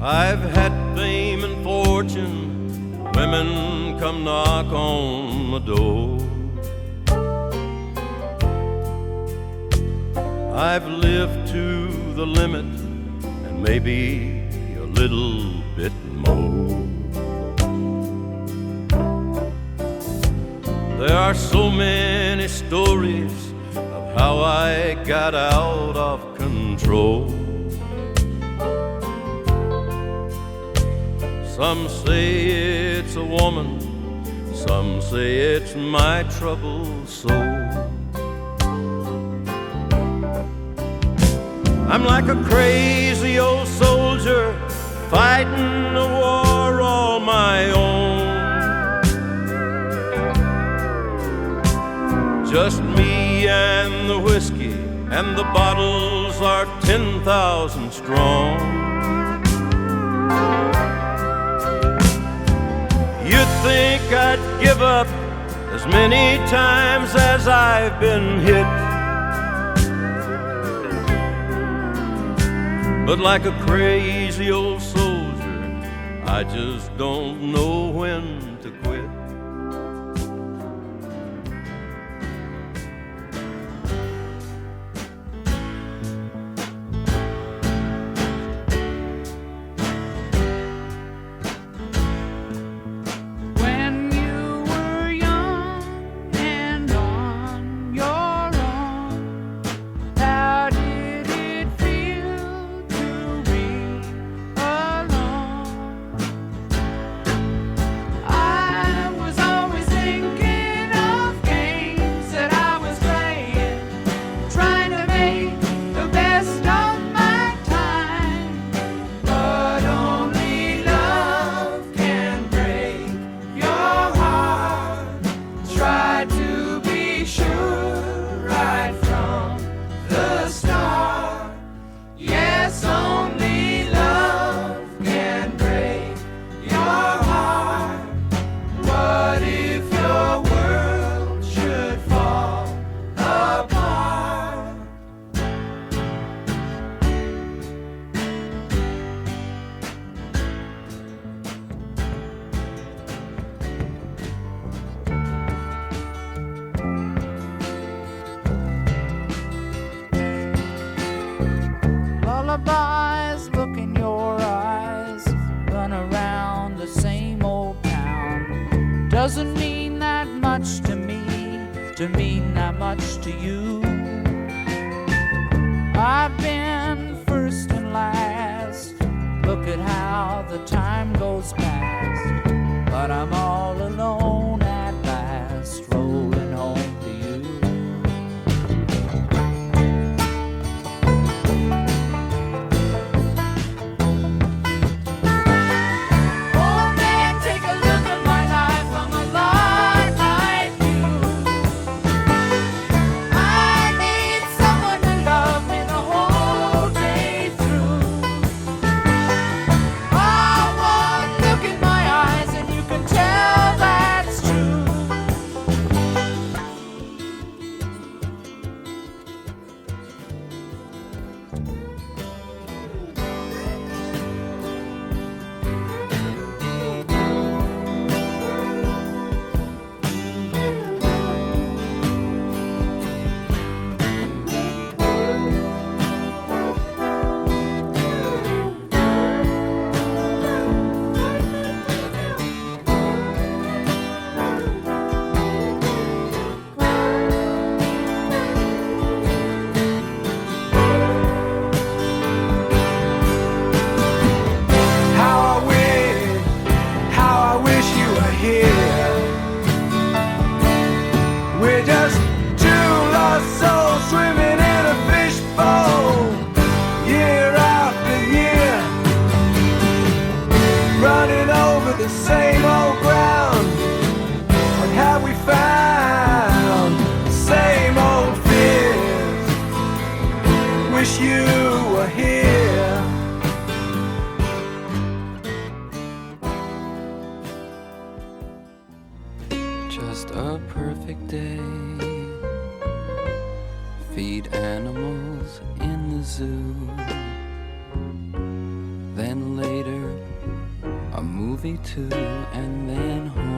I've had fame and fortune, women come knock on my door. I've lived to the limit and maybe a little bit more. There are so many stories of how I got out of control. Some say it's a woman, some say it's my troubled soul. I'm like a crazy old soldier fighting a war all my own. Just me and the whiskey, and the bottles are 10,000 strong. You'd think I'd give up as many times as I've been hit, but like a crazy old soldier, I just don't know when to quit. Lullabies, look in your eyes, run around the same old town. Doesn't mean that much to me, to mean that much to you. I've been first and last, look at how the time goes past. But I'm all alone at last, rolling home to you. We're just two lost souls swimming in a fishbowl, year after year, running over the same old ground. What have we found? The same old fears. Wish you were here. Just a perfect day. Feed animals in the zoo. Then later movie too, and then home.